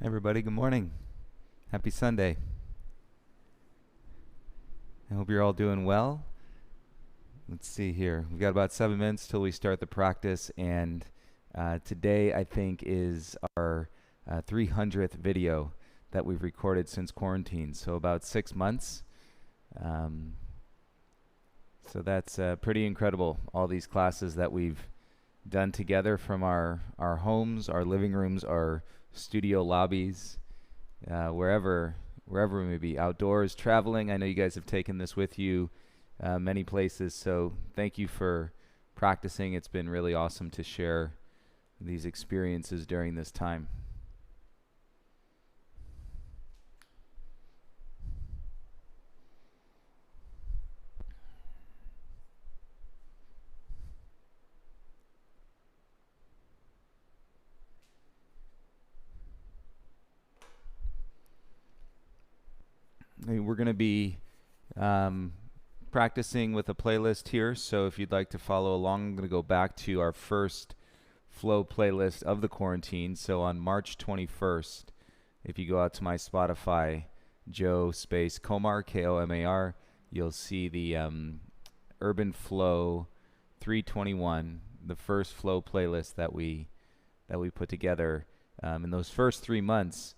Everybody, good morning. Happy Sunday. I hope you're all doing well. Let's see here. We've got about 7 minutes till we start the practice, and today I think is our 300th video that we've recorded since quarantine, so about 6 months. Um, so that's pretty incredible, all these classes that we've done together from our homes, our living rooms, our studio lobbies, wherever we may be, outdoors, traveling. I know you guys have taken this with you many places, so thank you for practicing. It's been really awesome to share these experiences during this time. We're going to be um, practicing with a playlist here, so if you'd like to follow along, I'm going to go back to our first flow playlist of the quarantine. So on March 21st, if you go out to my Spotify, Joe space Komar, Komar, you'll see the Urban Flow 321, the first flow playlist that we put together. In those first 3 months,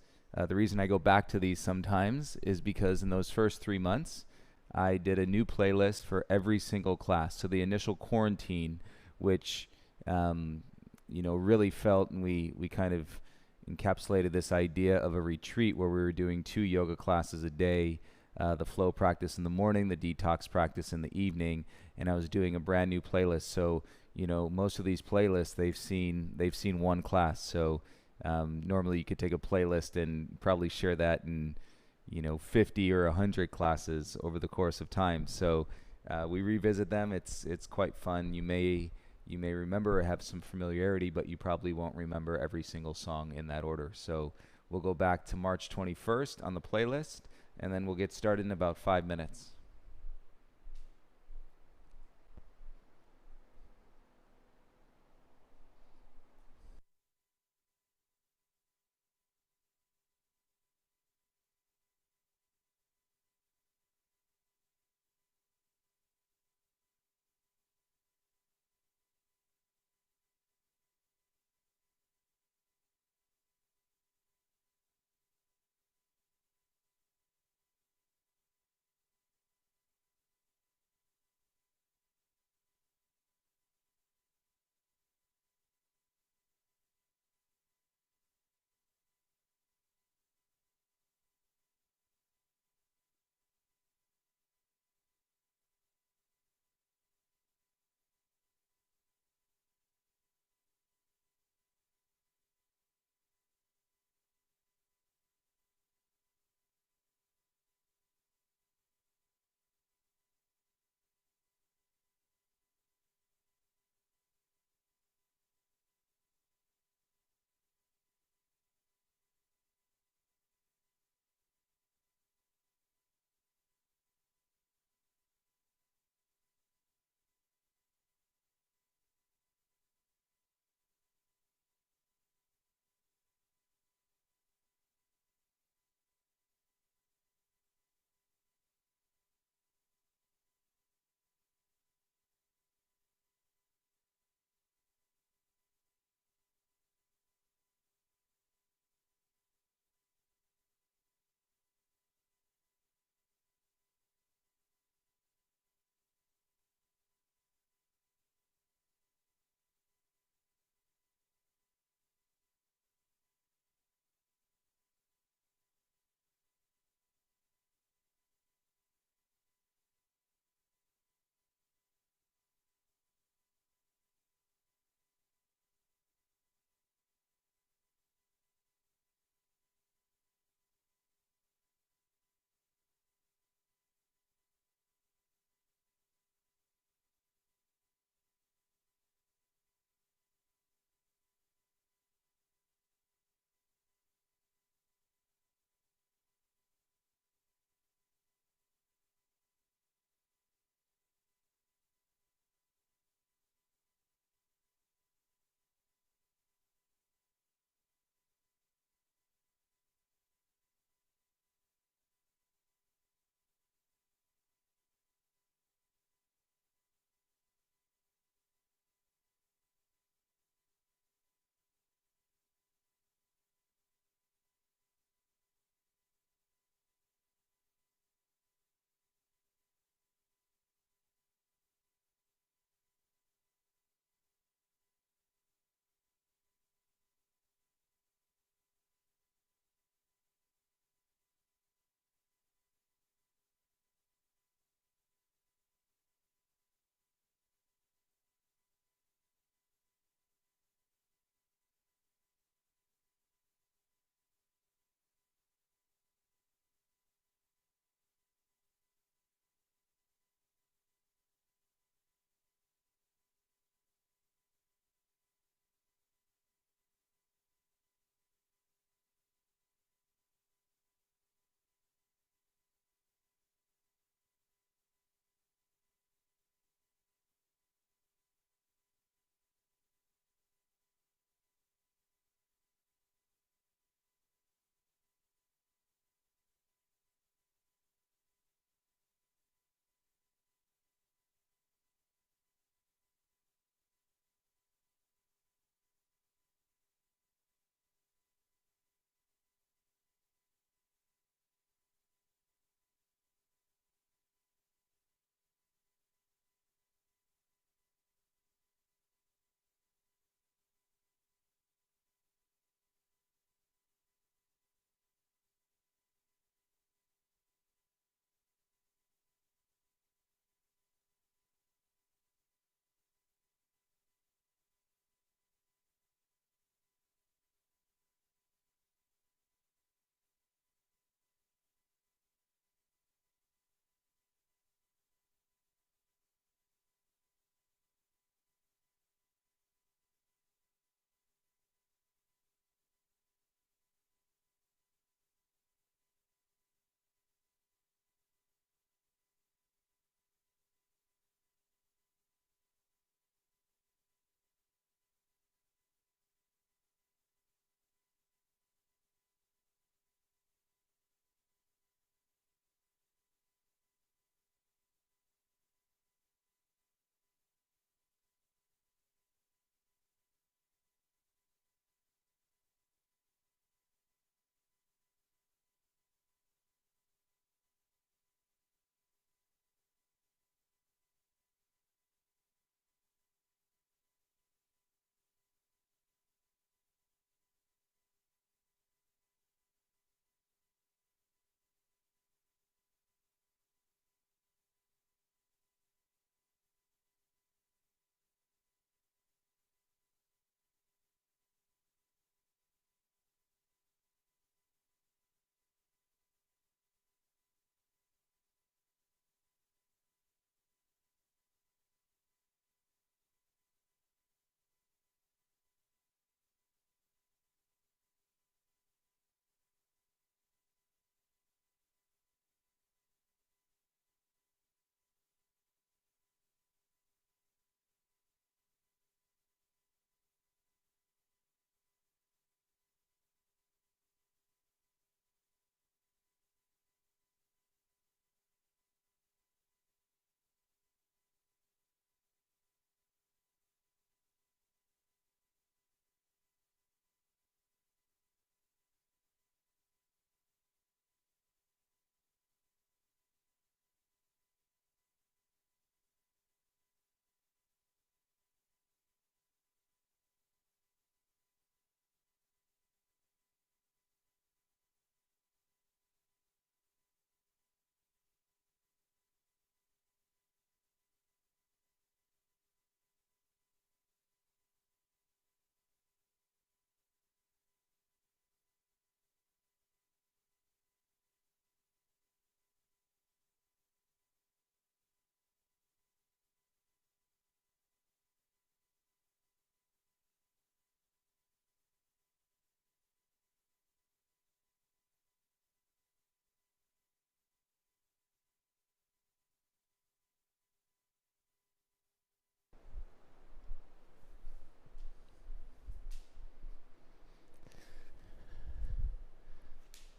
the reason I go back to these sometimes is because in those first 3 months, I did a new playlist for every single class. So the initial quarantine, which really felt, and we kind of encapsulated this idea of a retreat where we were doing 2 yoga classes a day, the flow practice in the morning, the detox practice in the evening, and I was doing a brand new playlist. So most of these playlists they've seen one class. So normally you could take a playlist and probably share that in 50 or 100 classes over the course of time. So we revisit them. It's quite fun. You may remember or have some familiarity, but you probably won't remember every single song in that order. So we'll go back to March 21st on the playlist, and then we'll get started in about 5 minutes.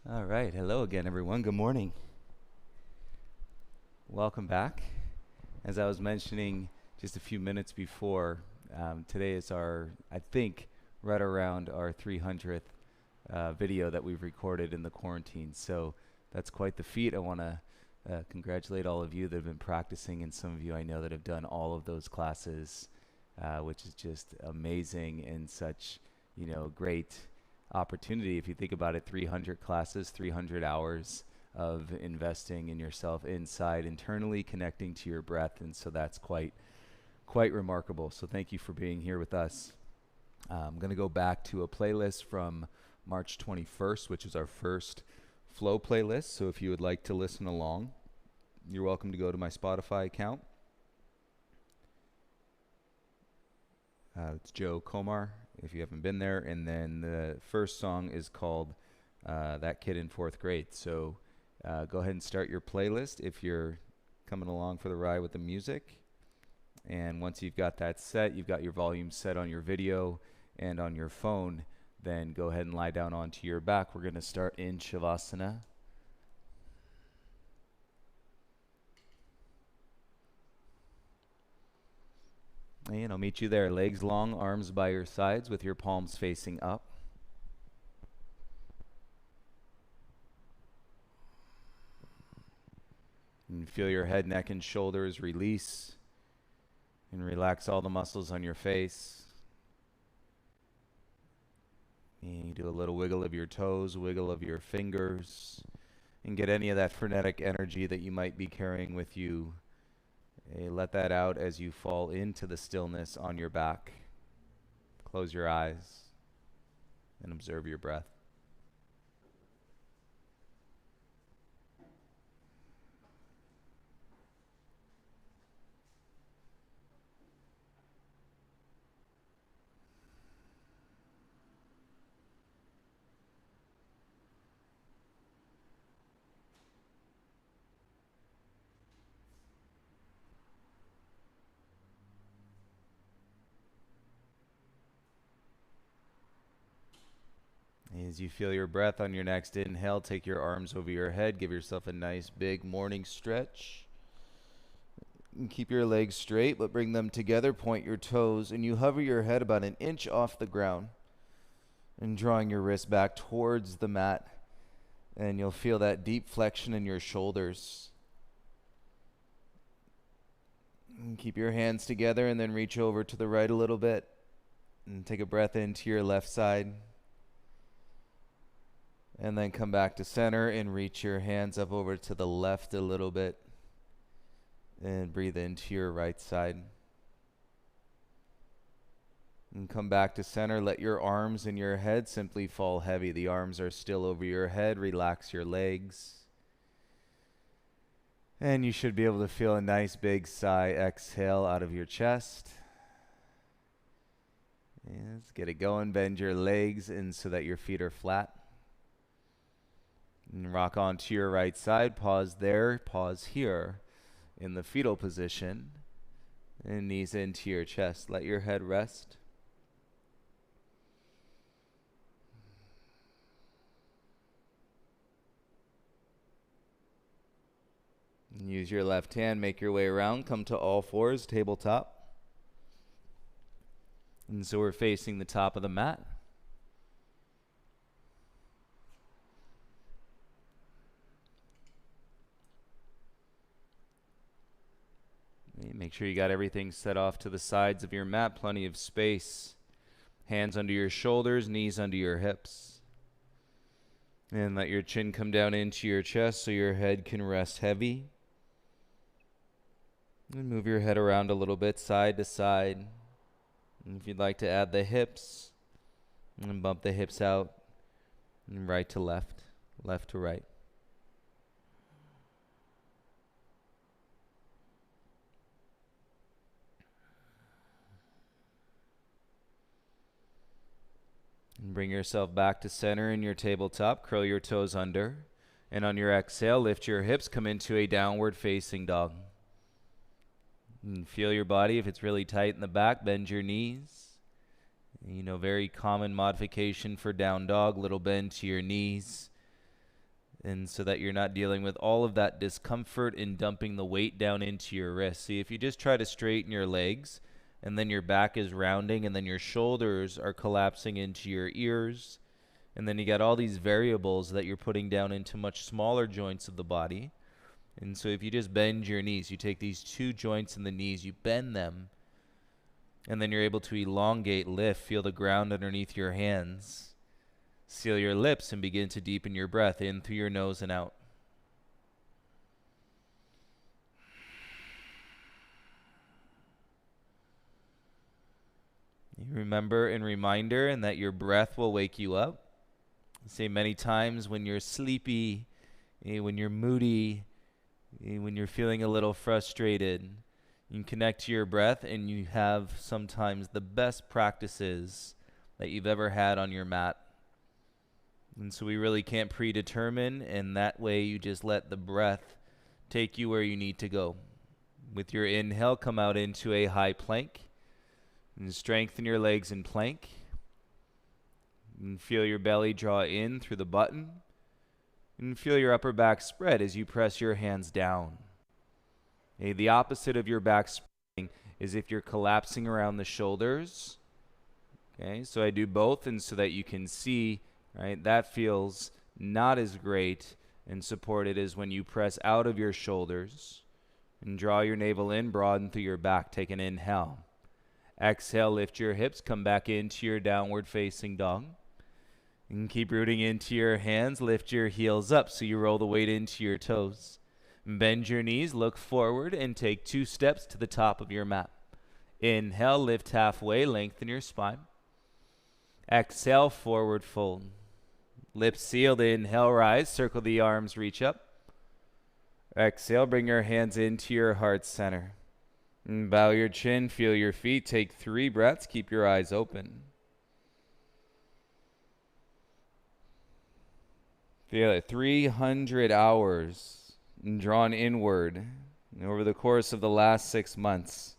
All right. Hello again, everyone. Good morning. Welcome back. As I was mentioning just a few minutes before, today is I think, right around our 300th video that we've recorded in the quarantine. So that's quite the feat. I want to congratulate all of you that have been practicing, and some of you I know that have done all of those classes, which is just amazing and such, great opportunity. If you think about it, 300 classes, 300 hours of investing in yourself inside, internally connecting to your breath. And so that's quite remarkable. So thank you for being here with us. I'm going to go back to a playlist from March 21st, which is our first flow playlist. So if you would like to listen along, you're welcome to go to my Spotify account. It's Joe Komar, if you haven't been there. And then the first song is called That Kid in Fourth Grade. So go ahead and start your playlist if you're coming along for the ride with the music. And once you've got that set, you've got your volume set on your video and on your phone, then go ahead and lie down onto your back. We're going to start in Shavasana. And I'll meet you there. Legs long, arms by your sides with your palms facing up. And feel your head, neck, and shoulders release. And relax all the muscles on your face. And you do a little wiggle of your toes, wiggle of your fingers, and get any of that frenetic energy that you might be carrying with you. Let that out as you fall into the stillness on your back. Close your eyes and observe your breath. As you feel your breath on your next inhale, take your arms over your head. Give yourself a nice big morning stretch. And keep your legs straight, but bring them together. Point your toes, and you hover your head about an inch off the ground. And drawing your wrist back towards the mat. And you'll feel that deep flexion in your shoulders. And keep your hands together, and then reach over to the right a little bit. And take a breath into your left side. And then come back to center and reach your hands up over to the left a little bit. And breathe into your right side. And come back to center. Let your arms and your head simply fall heavy. The arms are still over your head. Relax your legs. And you should be able to feel a nice big sigh exhale out of your chest. And let's get it going. Bend your legs in so that your feet are flat. And rock onto your right side. Pause there. Pause here in the fetal position. And knees into your chest. Let your head rest. And use your left hand. Make your way around. Come to all fours. Tabletop. And so we're facing the top of the mat. Make sure you got everything set off to the sides of your mat, plenty of space. Hands under your shoulders, knees under your hips. And let your chin come down into your chest so your head can rest heavy. And move your head around a little bit, side to side. And if you'd like to add the hips, and bump the hips out, and right to left, left to right. And bring yourself back to center in your tabletop. Curl your toes under. And on your exhale, lift your hips. Come into a downward facing dog. And feel your body. If it's really tight in the back, bend your knees. Very common modification for down dog. Little bend to your knees. and so that you're not dealing with all of that discomfort in dumping the weight down into your wrist. See, if you just try to straighten your legs, and then your back is rounding, and then your shoulders are collapsing into your ears, and then you got all these variables that you're putting down into much smaller joints of the body. And so if you just bend your knees, you take these two joints in the knees, you bend them, and then you're able to elongate, lift, feel the ground underneath your hands. Seal your lips and begin to deepen your breath in through your nose and out. You remember and reminder and that your breath will wake you up. I say many times when you're sleepy, when you're moody, when you're feeling a little frustrated, you can connect to your breath, and you have sometimes the best practices that you've ever had on your mat. And so we really can't predetermine, and that way you just let the breath take you where you need to go. With your inhale, come out into a high plank, and strengthen your legs in plank. And feel your belly draw in through the button, and feel your upper back spread as you press your hands down. The opposite of your back spreading is if you're collapsing around the shoulders. Okay, so I do both, and so that you can see, right, that feels not as great and supported as when you press out of your shoulders and draw your navel in, broaden through your back. Take an inhale. Exhale, lift your hips, come back into your downward facing dog. And keep rooting into your hands, lift your heels up so you roll the weight into your toes. Bend your knees, look forward, and take 2 steps to the top of your mat. Inhale, lift halfway, lengthen your spine. Exhale, forward fold. Lips sealed, inhale, rise, circle the arms, reach up. Exhale, bring your hands into your heart center. And bow your chin, feel your feet, take 3 breaths, keep your eyes open. Feel it, 300 hours drawn inward over the course of the last 6 months.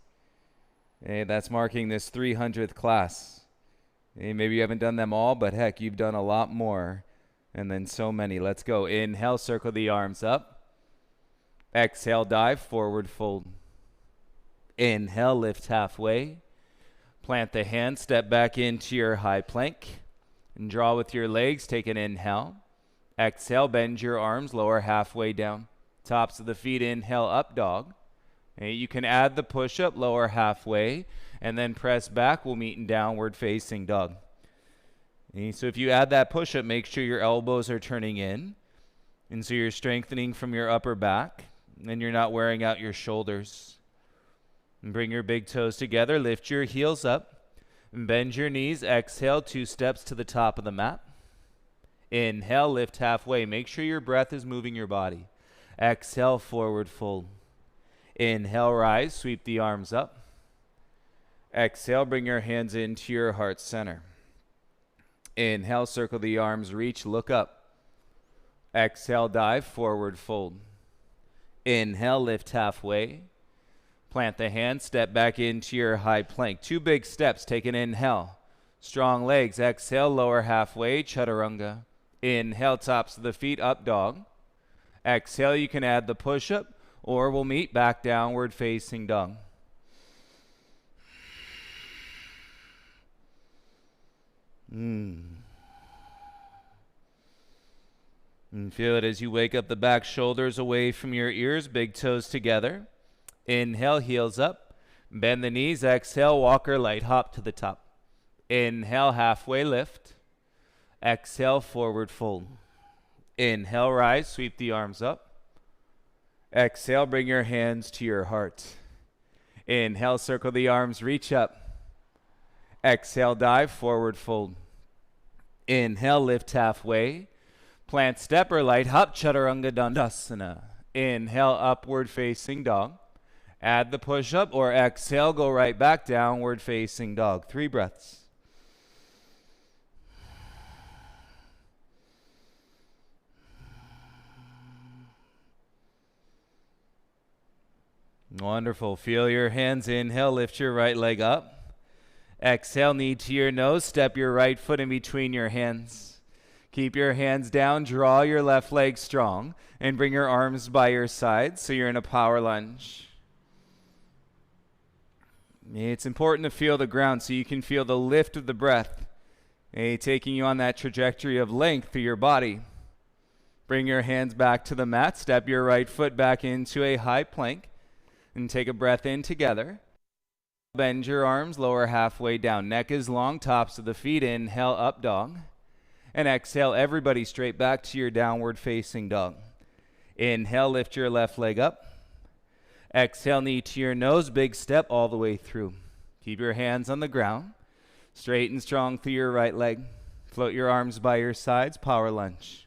That's marking this 300th class. Maybe you haven't done them all, but heck, you've done a lot more. And then so many. Let's go. Inhale, circle the arms up. Exhale, dive, forward fold. Inhale, lift halfway. Plant the hand, step back into your high plank. And draw with your legs, take an inhale. Exhale, bend your arms, lower halfway down. Tops of the feet, inhale, up dog. You can add the push-up, lower halfway, and then press back. We'll meet in downward facing dog. So if you add that push-up, make sure your elbows are turning in. And so you're strengthening from your upper back, and you're not wearing out your shoulders. And bring your big toes together, lift your heels up, and bend your knees. Exhale, 2 steps to the top of the mat. Inhale, lift halfway. Make sure your breath is moving your body. Exhale, forward fold. Inhale, rise, sweep the arms up. Exhale, bring your hands into your heart center. Inhale, circle the arms, reach, look up. Exhale, dive, forward fold. Inhale, lift halfway. Plant the hand, step back into your high plank. 2 big steps, take an inhale. Strong legs, exhale, lower halfway, chaturanga. Inhale, tops of the feet, up dog. Exhale, you can add the push-up, or we'll meet back downward facing dog. And feel it as you wake up the back shoulders away from your ears, big toes together. Inhale, heels up. Bend the knees, exhale, walker light hop to the top. Inhale, halfway lift. Exhale, forward fold. Inhale, rise, sweep the arms up. Exhale, bring your hands to your heart. Inhale, circle the arms, reach up. Exhale, dive, forward fold. Inhale, lift halfway. Plant step or light hop, chaturanga dandasana. Inhale, upward facing dog. Add the push-up, or exhale, go right back, downward facing dog. 3 breaths. Wonderful. Feel your hands. Inhale, lift your right leg up. Exhale, knee to your nose. Step your right foot in between your hands. Keep your hands down, draw your left leg strong, and bring your arms by your side so you're in a power lunge. It's important to feel the ground so you can feel the lift of the breath, taking you on that trajectory of length through your body. Bring your hands back to the mat, step your right foot back into a high plank, and take a breath in together. Bend your arms, lower halfway down. Neck is long, tops of the feet. Inhale, up dog. And exhale, everybody straight back to your downward facing dog. Inhale, lift your left leg up. Exhale, knee to your nose, big step all the way through. Keep your hands on the ground. Straight and strong through your right leg. Float your arms by your sides, power lunge.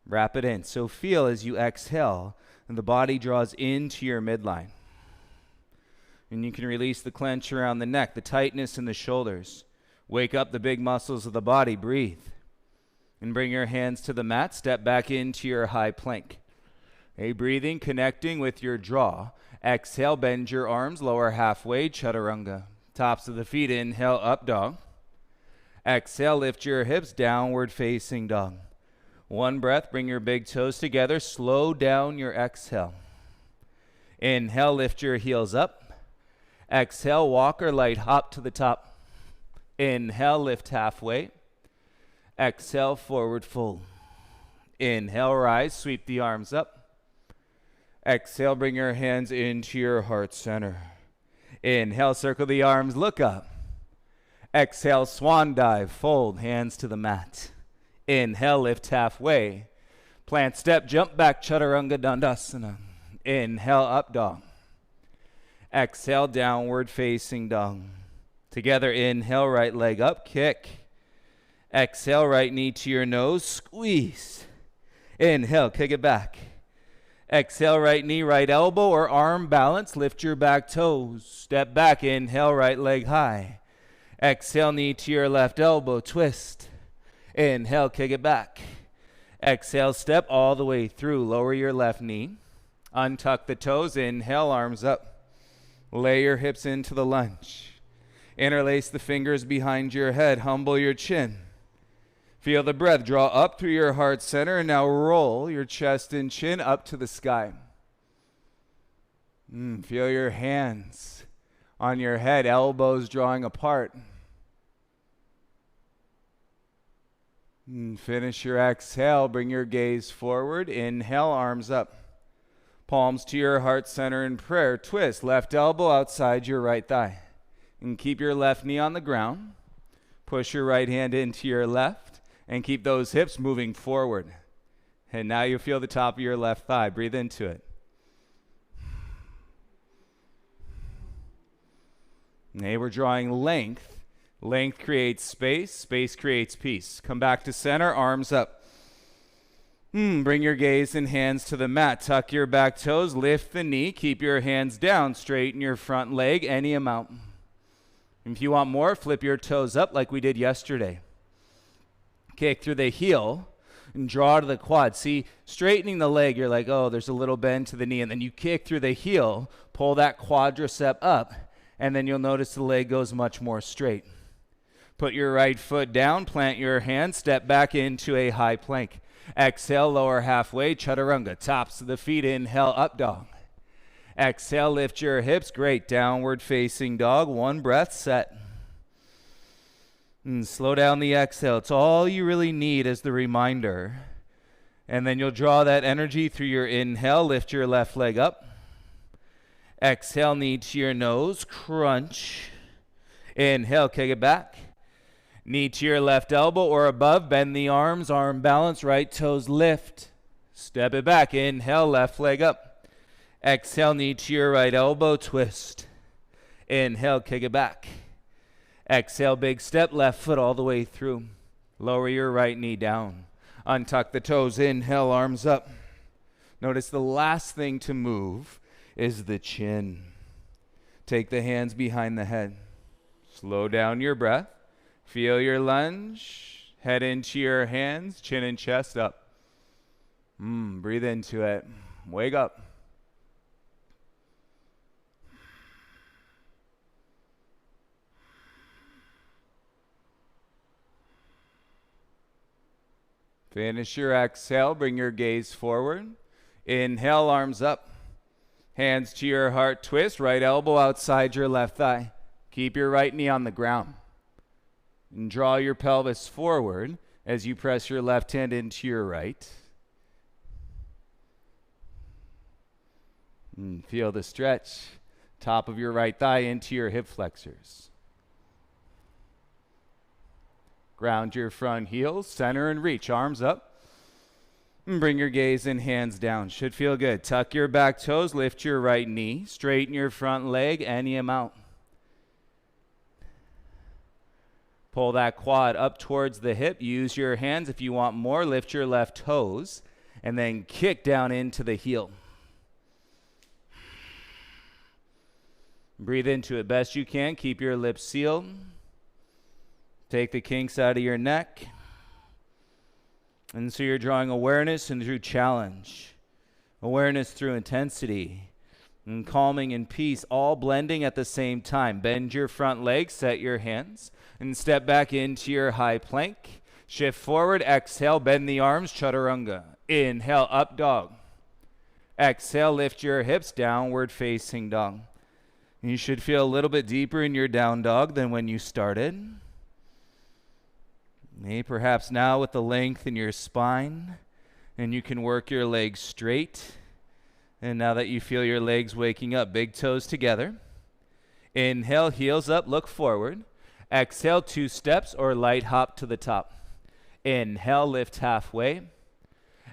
Wrap it in. So feel as you exhale and the body draws into your midline. And you can release the clench around the neck, the tightness in the shoulders. Wake up the big muscles of the body. Breathe. And bring your hands to the mat. Step back into your high plank. Breathing, connecting with your jaw. Exhale, bend your arms, lower halfway, chaturanga. Tops of the feet, inhale, up dog. Exhale, lift your hips, downward facing dog. One breath, bring your big toes together. Slow down your exhale. Inhale, lift your heels up. Exhale, walk or light hop to the top. Inhale, lift halfway. Exhale, forward fold. Inhale, rise, sweep the arms up. Exhale, bring your hands into your heart center. Inhale, circle the arms, look up. Exhale, swan dive, fold, hands to the mat. Inhale, lift halfway. Plant step, jump back, chaturanga dandasana. Inhale, up dog. Exhale, downward facing dog. Together, inhale, right leg up, kick. Exhale, right knee to your nose, squeeze. Inhale, kick it back. Exhale, right knee, right elbow or arm balance, lift your back toes. Step back, inhale, right leg high. Exhale, knee to your left elbow, twist. Inhale, kick it back. Exhale, step all the way through, lower your left knee. Untuck the toes, inhale, arms up. Lay your hips into the lunge. Interlace the fingers behind your head. Humble your chin. Feel the breath. Draw up through your heart center. And now roll your chest and chin up to the sky. Feel your hands on your head. Elbows drawing apart. Finish your exhale. Bring your gaze forward. Inhale, arms up. Palms to your heart center in prayer. Twist. Left elbow outside your right thigh. And keep your left knee on the ground. Push your right hand into your left. And keep those hips moving forward. And now you feel the top of your left thigh. Breathe into it. Hey, we're drawing length. Length creates space. Space creates peace. Come back to center. Arms up. Bring your gaze and hands to the mat. Tuck your back toes. Lift the knee. Keep your hands down. Straighten your front leg any amount. If you want more, flip your toes up like we did yesterday. Kick through the heel and draw to the quad. See, straightening the leg, you're like, oh, there's a little bend to the knee. And then you kick through the heel, pull that quadricep up, and then you'll notice the leg goes much more straight. Put your right foot down, plant your hand, step back into a high plank. Exhale, lower halfway, chaturanga. Tops of the feet, inhale, up dog. Exhale, lift your hips. Great. Downward facing dog. One breath, set. And slow down the exhale. It's all you really need as the reminder. And then you'll draw that energy through your inhale. Lift your left leg up. Exhale, knee to your nose. Crunch. Inhale, kick it back. Knee to your left elbow or above. Bend the arms. Arm balance. Right toes lift. Step it back. Inhale, left leg up. Exhale, knee to your right elbow, twist. Inhale, kick it back. Exhale, big step, left foot all the way through. Lower your right knee down. Untuck the toes, inhale, arms up. Notice the last thing to move is the chin. Take the hands behind the head. Slow down your breath. Feel your lunge. Head into your hands, chin and chest up. Breathe into it. Wake up. Finish your exhale. Bring your gaze forward. Inhale, arms up. Hands to your heart, twist. Right elbow outside your left thigh. Keep your right knee on the ground. And draw your pelvis forward as you press your left hand into your right. And feel the stretch. Top of your right thigh into your hip flexors. Ground your front heels, center and reach. Arms up. And bring your gaze and hands down. Should feel good. Tuck your back toes, lift your right knee. Straighten your front leg any amount. Pull that quad up towards the hip. Use your hands if you want more. Lift your left toes and then kick down into the heel. Breathe into it best you can. Keep your lips sealed. Take the kinks out of your neck. And so you're drawing awareness and through challenge. Awareness through intensity. And calming and peace, all blending at the same time. Bend your front leg, set your hands, and step back into your high plank. Shift forward, exhale, bend the arms, chaturanga. Inhale, up dog. Exhale, lift your hips, downward facing dog. You should feel a little bit deeper in your down dog than when you started. Maybe perhaps now with the length in your spine, and you can work your legs straight. And now that you feel your legs waking up, big toes together. Inhale, heels up, look forward. Exhale, 2 steps or light hop to the top. Inhale, lift halfway.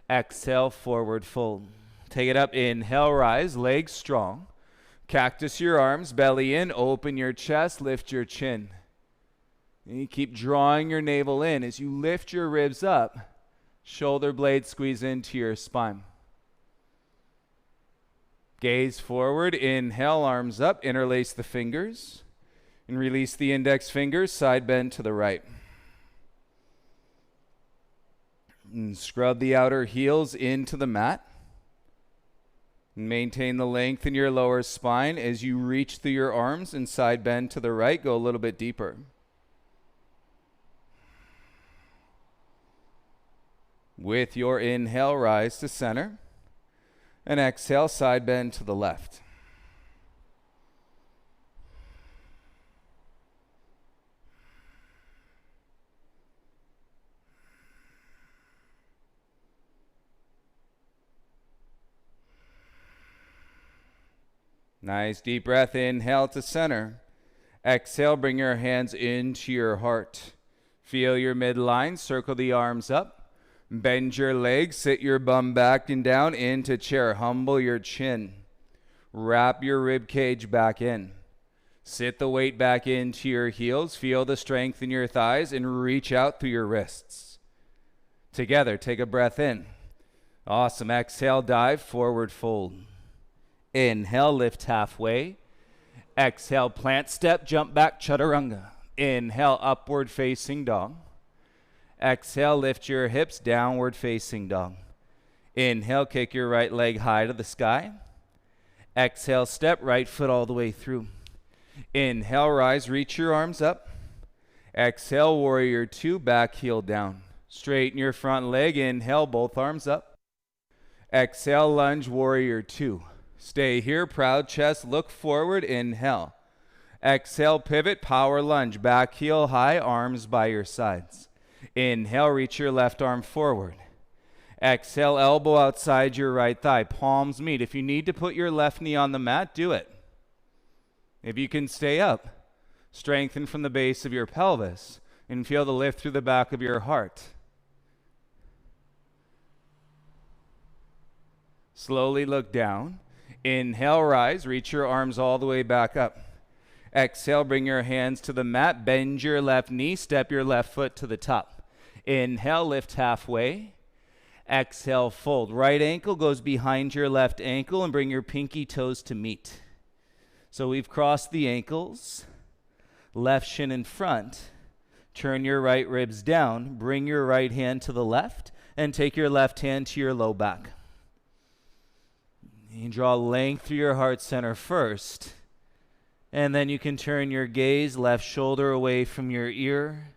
Exhale, forward fold. Take it up, inhale, rise, legs strong. Cactus your arms, belly in, open your chest, lift your chin. And you keep drawing your navel in as you lift your ribs up. Shoulder blades squeeze into your spine. Gaze forward, inhale, arms up, interlace the fingers, and release the index fingers, side bend to the right. And scrub the outer heels into the mat. And maintain the length in your lower spine as you reach through your arms and side bend to the right, go a little bit deeper. With your inhale, rise to center. And exhale, side bend to the left. Nice deep breath, inhale to center. Exhale, bring your hands into your heart. Feel your midline, circle the arms up. Bend your legs, sit your bum back and down into chair. Humble your chin. Wrap your rib cage back in. Sit the weight back into your heels. Feel the strength in your thighs and reach out through your wrists. Together, take a breath in. Awesome. Exhale, dive, forward fold. Inhale, lift halfway. Exhale, plant step, jump back, chaturanga. Inhale, upward facing dog. Exhale, lift your hips, downward facing dog. Inhale, kick your right leg high to the sky. Exhale, step right foot all the way through. Inhale, rise, reach your arms up. Exhale, warrior 2, back heel down. Straighten your front leg, inhale, both arms up. Exhale, lunge, warrior 2. Stay here, proud chest, look forward, inhale. Exhale, pivot, power lunge, back heel high, arms by your sides. Inhale, reach your left arm forward. Exhale, elbow outside your right thigh, palms meet. If you need to put your left knee on the mat, do it. If you can stay up, strengthen from the base of your pelvis and feel the lift through the back of your heart. Slowly look down. Inhale, rise, reach your arms all the way back up. Exhale, bring your hands to the mat, bend your left knee, step your left foot to the top. Inhale, lift halfway. Exhale, fold. Right ankle goes behind your left ankle and bring your pinky toes to meet. So we've crossed the ankles, left shin in front. Turn your right ribs down, bring your right hand to the left, and take your left hand to your low back. You draw length through your heart center first. And then you can turn your gaze, left shoulder away from your ear,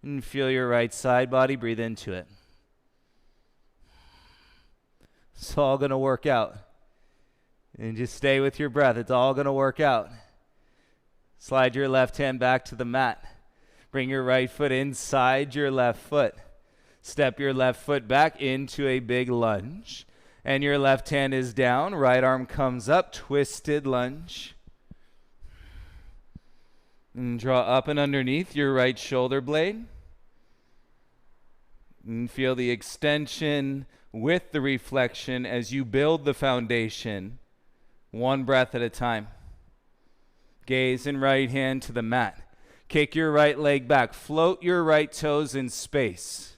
and feel your right side body, breathe into it. It's all going to work out. And just stay with your breath. It's all going to work out. Slide your left hand back to the mat. Bring your right foot inside your left foot. Step your left foot back into a big lunge. And your left hand is down. Right arm comes up. Twisted lunge. And draw up and underneath your right shoulder blade. And feel the extension with the reflection as you build the foundation. One breath at a time. Gaze and right hand to the mat. Kick your right leg back. Float your right toes in space.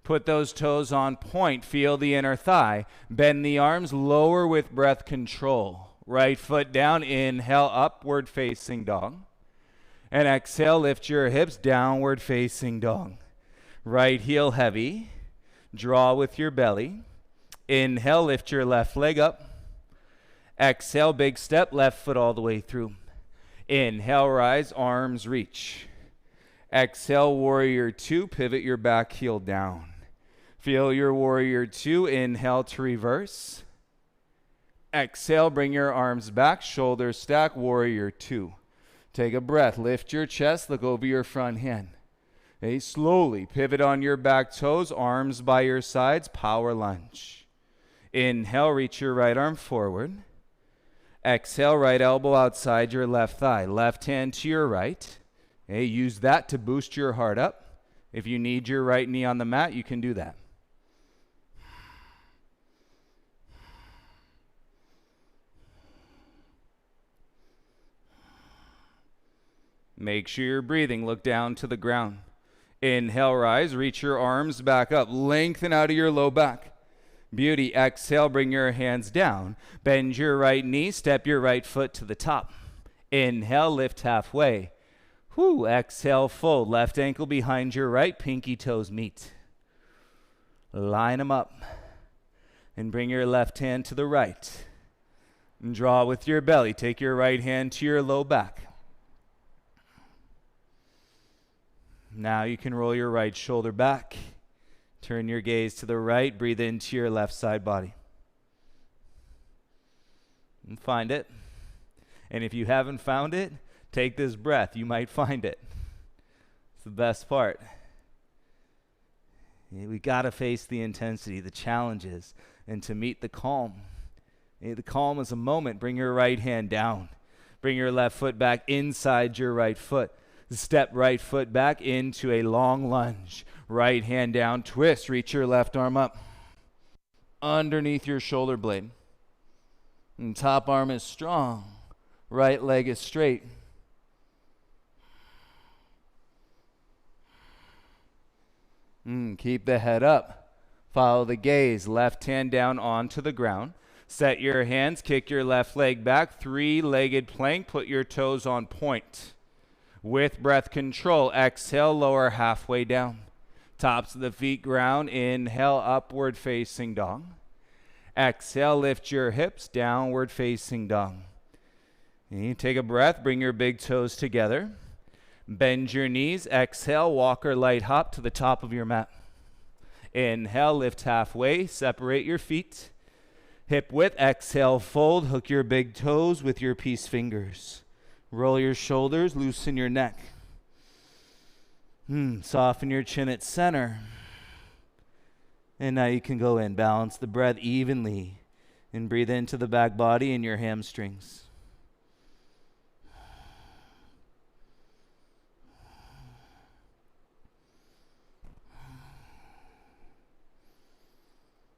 Put those toes on point. Feel the inner thigh. Bend the arms. Lower with breath control. Right foot down. Inhale, upward facing dog. And exhale, lift your hips, downward facing dog. Right heel heavy. Draw with your belly. Inhale, lift your left leg up. Exhale, big step, left foot all the way through. Inhale, rise, arms reach. Exhale, warrior two, pivot your back heel down. Feel your warrior two, inhale to reverse. Exhale, bring your arms back, shoulders stack, warrior two. Take a breath, lift your chest, look over your front hand. Okay, slowly pivot on your back toes, arms by your sides, power lunge. Inhale, reach your right arm forward. Exhale, right elbow outside your left thigh. Left hand to your right. Okay, use that to boost your heart up. If you need your right knee on the mat, you can do that. Make sure you're breathing. Look down to the ground. Inhale, rise. Reach your arms back up. Lengthen out of your low back. Beauty. Exhale, bring your hands down. Bend your right knee. Step your right foot to the top. Inhale, lift halfway. Whew. Exhale, fold. Left ankle behind your right. Pinky toes meet. Line them up. And bring your left hand to the right. And draw with your belly. Take your right hand to your low back. Now you can roll your right shoulder back. Turn your gaze to the right. Breathe into your left side body. And find it. And if you haven't found it, take this breath. You might find it. It's the best part. We got to face the intensity, the challenges, and to meet the calm. The calm is a moment. Bring your right hand down. Bring your left foot back inside your right foot. Step right foot back into a long lunge. Right hand down, twist, reach your left arm up. Underneath your shoulder blade. And top arm is strong. Right leg is straight. Keep the head up. Follow the gaze. Left hand down onto the ground. Set your hands, kick your left leg back. Three-legged plank, put your toes on point. With breath control, exhale, lower halfway down. Tops of the feet ground. Inhale, upward facing dog. Exhale, lift your hips, downward facing dog. And you take a breath, bring your big toes together. Bend your knees. Exhale, walk or light hop to the top of your mat. Inhale, lift halfway, separate your feet. Hip width, exhale, fold, hook your big toes with your peace fingers. Roll your shoulders, loosen your neck. Soften your chin at center. And now you can go in. Balance the breath evenly. And breathe into the back body and your hamstrings.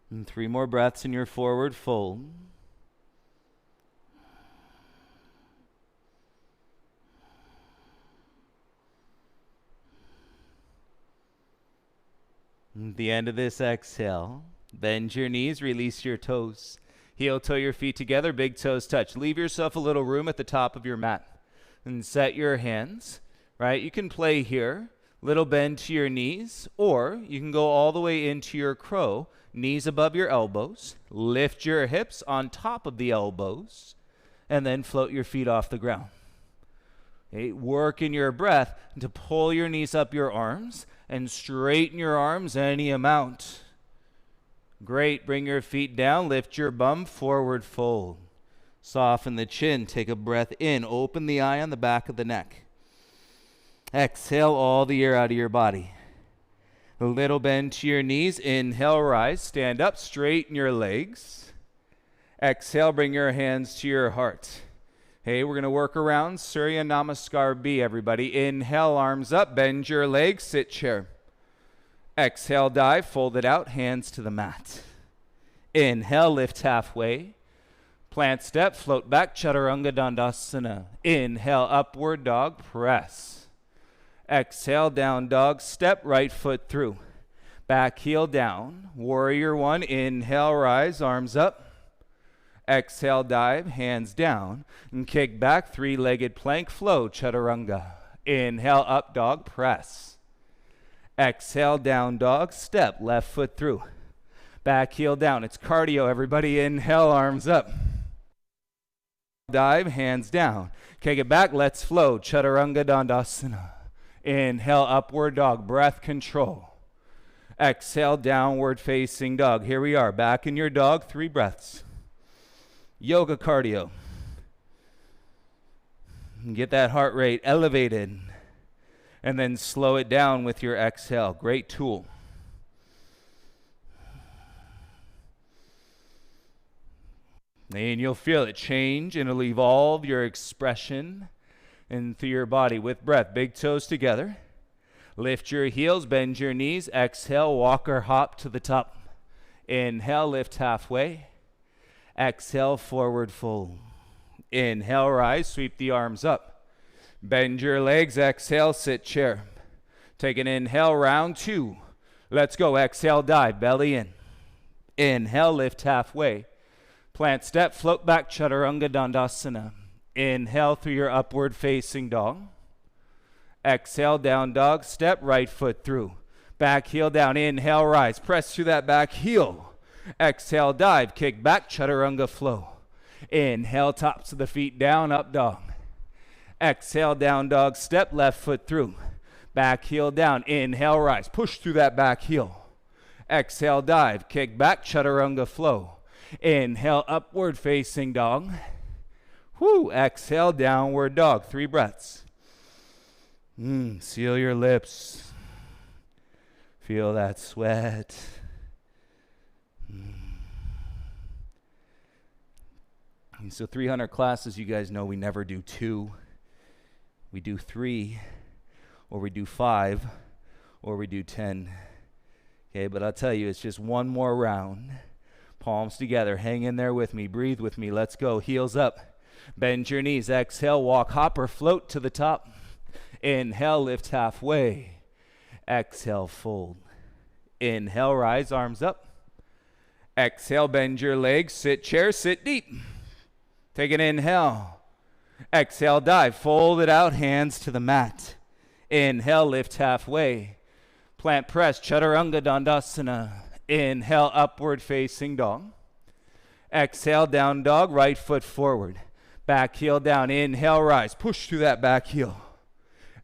And 3 more breaths in your forward fold. At the end of this exhale, bend your knees, release your toes. Heel toe your feet together, big toes touch. Leave yourself a little room at the top of your mat. And set your hands, right? You can play here, little bend to your knees, or you can go all the way into your crow, knees above your elbows. Lift your hips on top of the elbows, and then float your feet off the ground. Okay, work in your breath to pull your knees up your arms and straighten your arms any amount. Great. Bring your feet down. Lift your bum. Forward fold. Soften the chin. Take a breath in. Open the eye on the back of the neck. Exhale all the air out of your body. A little bend to your knees. Inhale, rise. Stand up. Straighten your legs. Exhale, bring your hands to your heart. Hey, we're going to work around Surya Namaskar B, everybody. Inhale, arms up. Bend your legs. Sit chair. Exhale, dive. Fold it out. Hands to the mat. Inhale, lift halfway. Plant step. Float back. Chaturanga Dandasana. Inhale, upward dog. Press. Exhale, down dog, step, right foot through. Back heel down. Warrior one, inhale, rise, arms up. Exhale, dive, hands down. And kick back, three-legged plank flow, chaturanga. Inhale, up dog, press. Exhale, down dog, step, left foot through. Back heel down. It's cardio, everybody. Inhale, arms up. Dive, hands down. Kick it back, let's flow, chaturanga dandasana. Inhale, upward dog, breath control. Exhale, downward facing dog. Here we are, back in your dog, 3 breaths. Yoga cardio. Get that heart rate elevated. And then slow it down with your exhale. Great tool. And you'll feel it change, and it'll evolve your expression into your body with breath. Big toes together. Lift your heels, bend your knees. Exhale, walk or hop to the top. Inhale, lift halfway. Exhale, forward fold. Inhale, rise, sweep the arms up. Bend your legs. Exhale, sit chair. Take an inhale, round 2. Let's go. Exhale, dive, belly in. Inhale, lift halfway. Plant step, float back, chaturanga dandasana. Inhale through your upward facing dog. Exhale, down dog, step, right foot through. Back heel down, inhale, rise. Press through that back heel. Exhale, dive, kick back, chaturanga flow. Inhale, tops of the feet down, up dog. Exhale, down dog, step, left foot through. Back heel down, inhale, rise. Push through that back heel. Exhale, dive, kick back, chaturanga flow. Inhale, upward facing dog. Whoo, exhale, downward dog. 3 breaths. Seal your lips. Feel that sweat. So 300 classes, you guys know we never do 2. We do 3, or we do 5, or we do 10. Okay, but I'll tell you, it's just one more round. Palms together. Hang in there with me. Breathe with me. Let's go. Heels up. Bend your knees. Exhale, walk, hop, or float to the top. Inhale, lift halfway. Exhale, fold. Inhale, rise, arms up. Exhale, bend your legs. Sit chair, sit deep. Take an inhale. Exhale, dive. Fold it out, hands to the mat. Inhale, lift halfway. Plant press, chaturanga dandasana. Inhale, upward facing dog. Exhale, down dog, right foot forward. Back heel down, inhale, rise. Push through that back heel.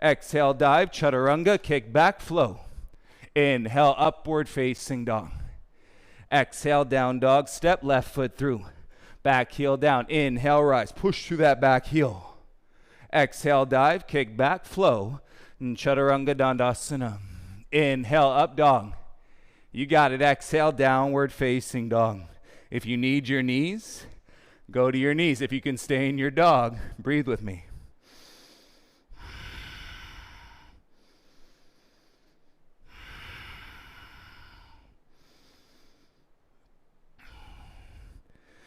Exhale, dive, chaturanga, kick back, flow. Inhale, upward facing dog. Exhale, down dog, step, left foot through. Back heel down, inhale, rise. Push through that back heel. Exhale, dive, kick back, flow. And chaturanga dandasana. Inhale, up dog. You got it. Exhale, downward facing dog. If you need your knees, go to your knees. If you can stay in your dog, breathe with me.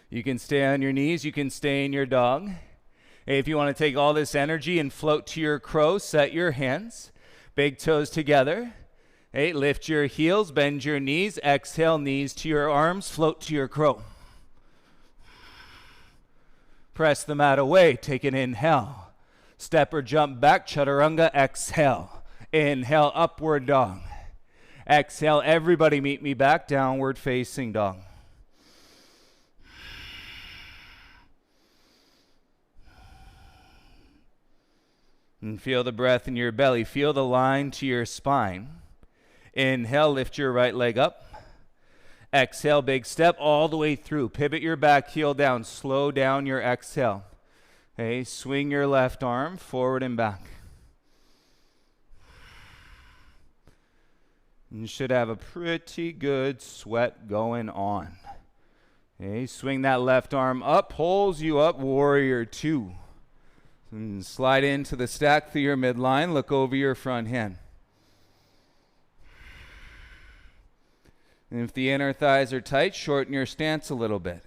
You can stay on your knees. You can stay in your dog. If you want to take all this energy and float to your crow, set your hands. Big toes together. Hey, lift your heels, bend your knees, exhale, knees to your arms, float to your crow. Press the mat away, take an inhale. Step or jump back, chaturanga, exhale. Inhale, upward dog. Exhale, everybody meet me back, downward facing dog. And feel the breath in your belly, feel the line to your spine. Inhale, lift your right leg up. Exhale, big step all the way through. Pivot your back heel down. Slow down your exhale. Okay, swing your left arm forward and back. You should have a pretty good sweat going on. Okay, swing that left arm up, pulls you up, warrior two. And slide into the stack through your midline, look over your front hand. And if the inner thighs are tight, shorten your stance a little bit.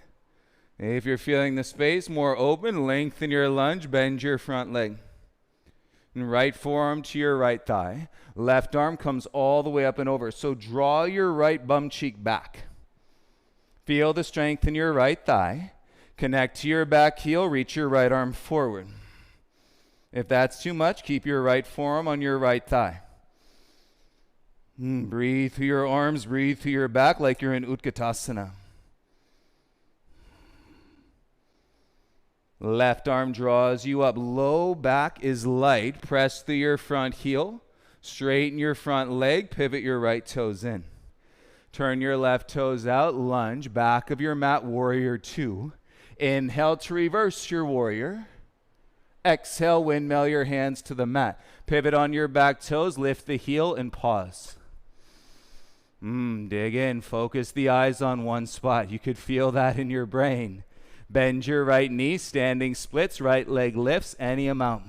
If you're feeling the space more open, lengthen your lunge, bend your front leg. And right forearm to your right thigh. Left arm comes all the way up and over. So draw your right bum cheek back. Feel the strength in your right thigh. Connect to your back heel, reach your right arm forward. If that's too much, keep your right forearm on your right thigh. Breathe through your arms, breathe through your back like you're in Utkatasana. Left arm draws you up. Low back is light. Press through your front heel. Straighten your front leg. Pivot your right toes in. Turn your left toes out. Lunge. Back of your mat, warrior two. Inhale to reverse your warrior. Exhale, windmill your hands to the mat. Pivot on your back toes. Lift the heel and pause. Dig in. Focus the eyes on one spot. You could feel that in your brain. Bend your right knee, standing splits, right leg lifts, any amount.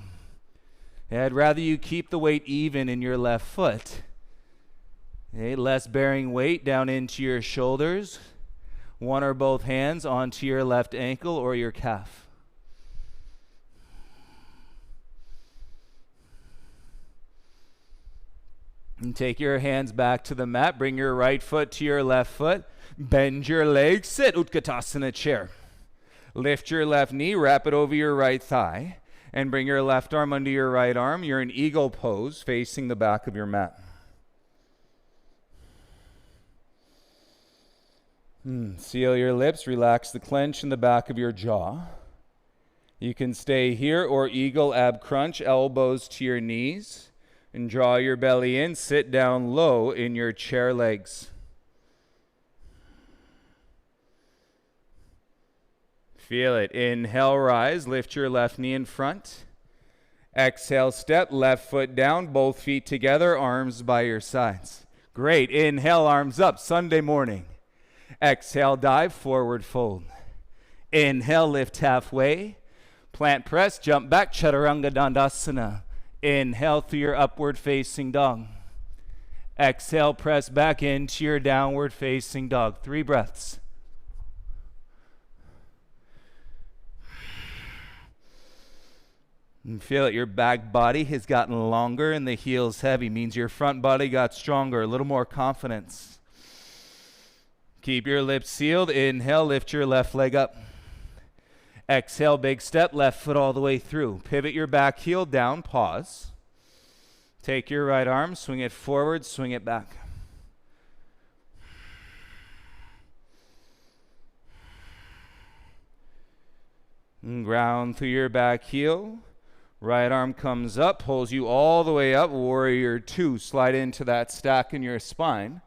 I'd rather you keep the weight even in your left foot. Okay, less bearing weight down into your shoulders. One or both hands onto your left ankle or your calf. And take your hands back to the mat. Bring your right foot to your left foot. Bend your legs. Sit Utkatasana chair. Lift your left knee. Wrap it over your right thigh. And bring your left arm under your right arm. You're in eagle pose facing the back of your mat. Seal your lips. Relax the clench in the back of your jaw. You can stay here or eagle ab crunch. Elbows to your knees. And draw your belly in, sit down low in your chair legs. Feel it. Inhale, rise, lift your left knee in front. Exhale, step, left foot down, both feet together, arms by your sides. Great. Inhale, arms up, Sunday morning. Exhale, dive, forward fold. Inhale, lift halfway. Plant press, jump back, Chaturanga Dandasana. Inhale through your upward facing dog. Exhale, press back into your downward facing dog. 3 breaths. And feel it, your back body has gotten longer and the heels heavy. Means your front body got stronger, a little more confidence. Keep your lips sealed. Inhale, lift your left leg up. Exhale, big step, left foot all the way through. Pivot your back heel down, pause. Take your right arm, swing it forward, swing it back. And ground through your back heel. Right arm comes up, pulls you all the way up, warrior two. Slide into that stack in your spine.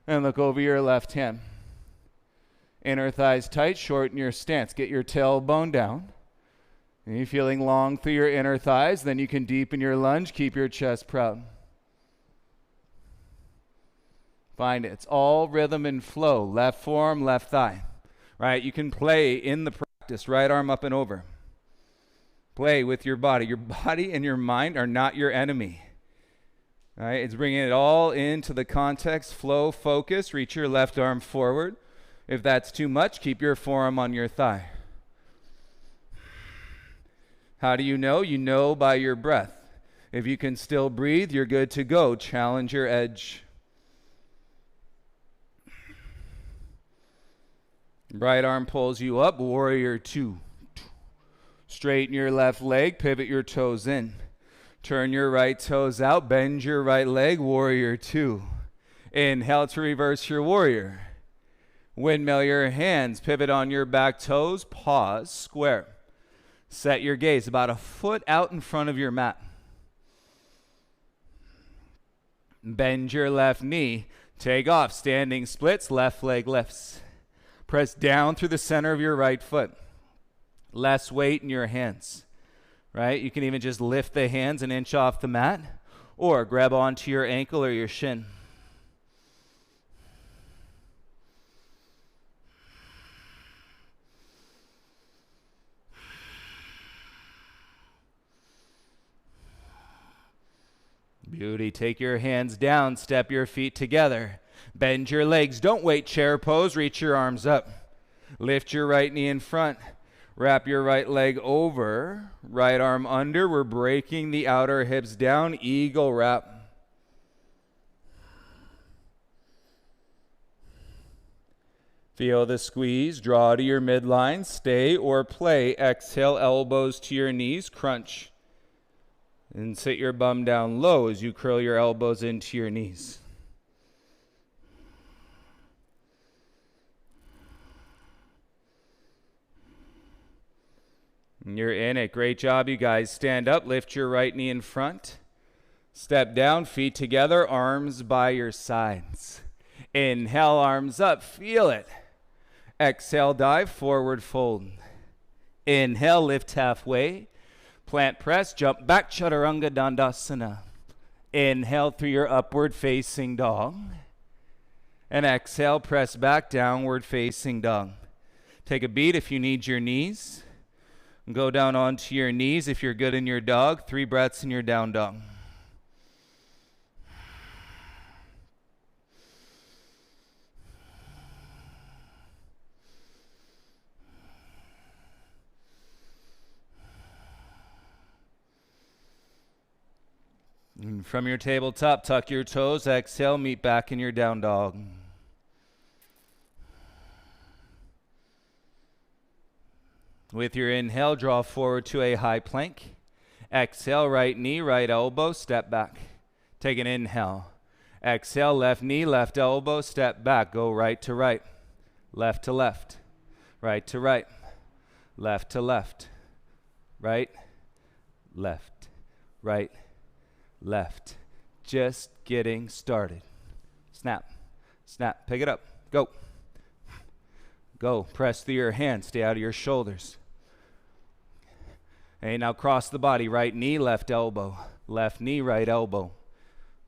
And look over your left hand. Inner thighs tight, shorten your stance. Get your tailbone down. And you're feeling long through your inner thighs, then you can deepen your lunge, keep your chest proud. Find it. It's all rhythm and flow. Left forearm, left thigh. Right? You can play in the practice. Right arm up and over. Play with your body. Your body and your mind are not your enemy. All right? It's bringing it all into the context. Flow, focus. Reach your left arm forward. If that's too much, keep your forearm on your thigh. How do you know? You know by your breath. If you can still breathe, you're good to go. Challenge your edge. Right arm pulls you up, warrior two. Straighten your left leg, pivot your toes in. Turn your right toes out, bend your right leg, warrior two. Inhale to reverse your warrior. Windmill your hands, pivot on your back toes, pause, square. Set your gaze about a foot out in front of your mat. Bend your left knee, Take off, standing splits, left leg lifts. Press down through the center of your right foot. Less weight in your hands, right? You can even just lift the hands an inch off the mat or grab onto your ankle or your shin. Beauty. Take your hands down, step your feet together. Bend your legs. Don't wait, chair pose. Reach your arms up. Lift your right knee in front. Wrap your right leg over. Right arm under. We're breaking the outer hips down. Eagle wrap. Feel the squeeze. Draw to your midline. Stay or play. Exhale, elbows to your knees. Crunch. And sit your bum down low as you curl your elbows into your knees. And you're in it. Great job, you guys. Stand up, lift your right knee in front. Step down, feet together, arms by your sides. Inhale, arms up, feel it. Exhale, dive, forward fold. Inhale, lift halfway. Plant press, jump back, Chaturanga Dandasana. Inhale through your upward facing dog. And exhale, press back, downward facing dog. Take a beat if you need your knees. Go down onto your knees if you're good in your dog. 3 breaths in your down dog. And from your tabletop, tuck your toes. Exhale, meet back in your down dog. With your inhale, draw forward to a high plank. Exhale, right knee, right elbow, step back. Take an inhale. Exhale, left knee, left elbow, step back. Go right to right, left to left, right to right, left to left, right, left, right, left. Just getting started. Snap, snap, pick it up, go. Go, press through your hands, stay out of your shoulders. Okay, now cross the body, right knee, left elbow, left knee, right elbow.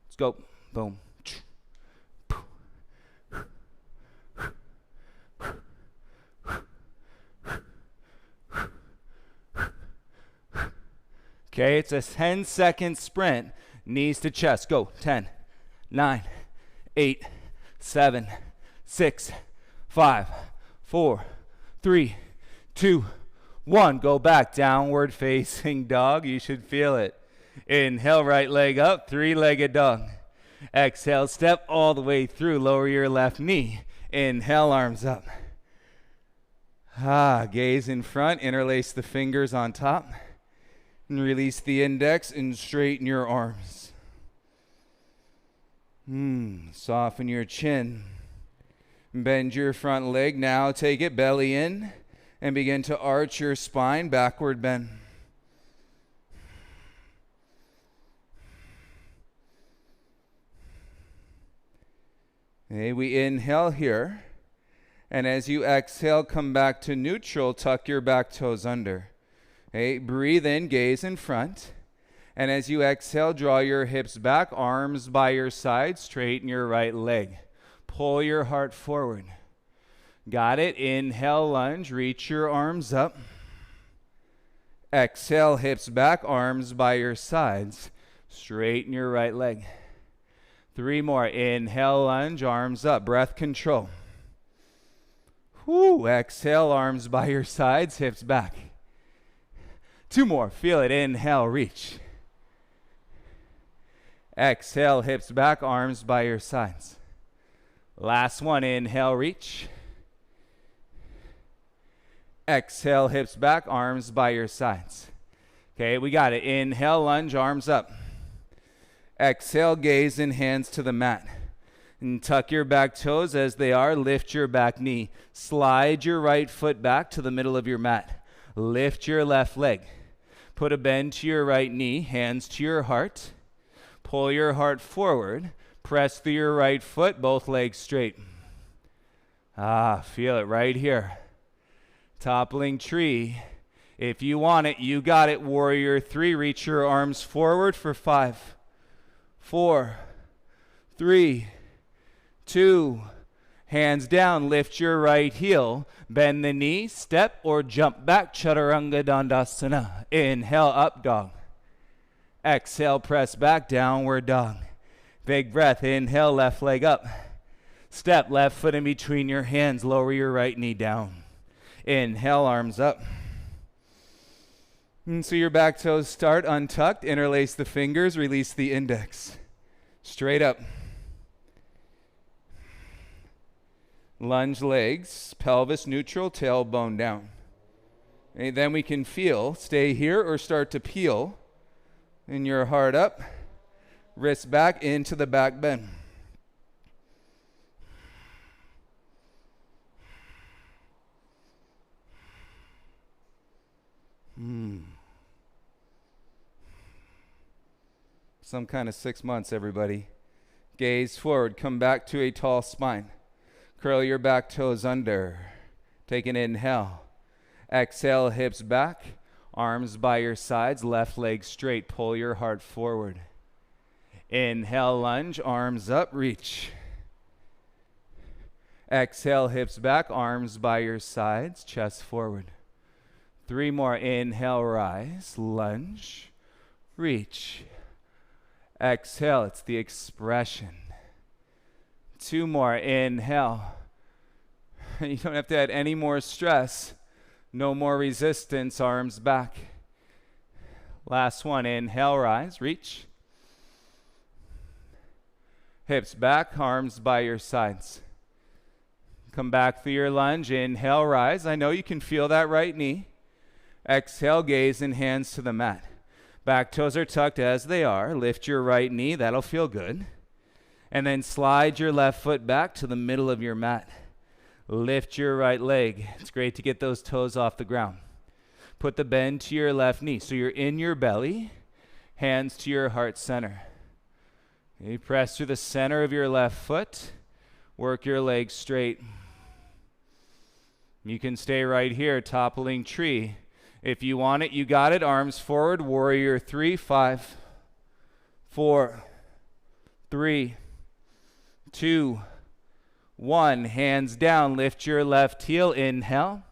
Let's go, boom. Okay, it's a 10-second sprint. Knees to chest. Go. 10, 9, 8, 7, 6, 5, 4, 3, 2, 1. Go back. Downward facing dog. You should feel it. Inhale, right leg up. 3-legged dog. Exhale, step all the way through. Lower your left knee. Inhale, arms up. Gaze in front. Interlace the fingers on top. And release the index and straighten your arms. Soften your chin. Bend your front leg. Now take it belly in and begin to arch your spine, backward bend. Okay, we inhale here. And as you exhale, come back to neutral. Tuck your back toes under. Okay, breathe in, gaze in front. And as you exhale, draw your hips back, arms by your side, straighten your right leg. Pull your heart forward. Got it? Inhale, lunge, reach your arms up. Exhale, hips back, arms by your sides. Straighten your right leg. 3 more. Inhale, lunge, arms up. Breath control. Exhale, arms by your sides, hips back. 2 more. Feel it. Inhale, reach. Exhale, hips back, arms by your sides. Last one. Inhale, reach. Exhale, hips back, arms by your sides. Okay, we got it. Inhale, lunge, arms up. Exhale, gaze and hands to the mat. And tuck your back toes as they are. Lift your back knee. Slide your right foot back to the middle of your mat. Lift your left leg. Put a bend to your right knee, hands to your heart. Pull your heart forward. Press through your right foot, both legs straight. Feel it right here. Toppling tree. If you want it, you got it. Warrior 3, reach your arms forward for 5, 4, 3, 2, hands down, lift your right heel, bend the knee, step or jump back, Chaturanga Dandasana. Inhale, up dog. Exhale, press back, downward dog. Big breath, inhale, left leg up. Step, left foot in between your hands, lower your right knee down. Inhale, arms up. And so your back toes start untucked, interlace the fingers, release the index. Straight up. Lunge legs, pelvis neutral, tailbone down. And then we can feel, stay here or start to peel. And your heart up, wrist back into the back bend. Some kind of 6 months, everybody. Gaze forward, come back to a tall spine. Curl your back toes under. Take an inhale. Exhale, hips back, arms by your sides, left leg straight. Pull your heart forward. Inhale, lunge, arms up, reach. Exhale, hips back, arms by your sides, chest forward. 3 more. Inhale, rise, lunge, reach. Exhale, it's the expression. 2 more. Inhale. You don't have to add any more stress. No more resistance, arms back. Last one. Inhale, rise, reach. Hips back, arms by your sides. Come back through your lunge. Inhale, rise. I know you can feel that right knee. Exhale, gaze and hands to the mat. Back toes are tucked as they are. Lift your right knee. That'll feel good. And then slide your left foot back to the middle of your mat. Lift your right leg. It's great to get those toes off the ground. Put the bend to your left knee. So you're in your belly, hands to your heart center. You press through the center of your left foot. Work your legs straight. You can stay right here, toppling tree. If you want it, you got it. Arms forward, warrior 3, 5, 4, 3, 2, 1. Hands down, lift your left heel, inhale.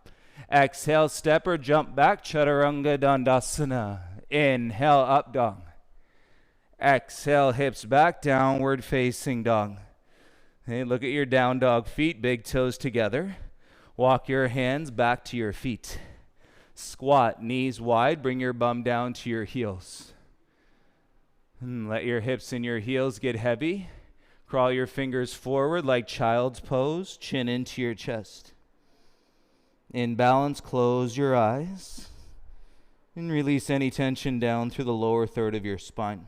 Exhale, step or jump back, Chaturanga Dandasana. Inhale, up dog. Exhale, hips back, downward facing dog. Hey, look at your down dog feet, big toes together. Walk your hands back to your feet. Squat, knees wide, bring your bum down to your heels. And let your hips and your heels get heavy. Crawl your fingers forward like child's pose, chin into your chest. In balance, close your eyes and release any tension down through the lower third of your spine.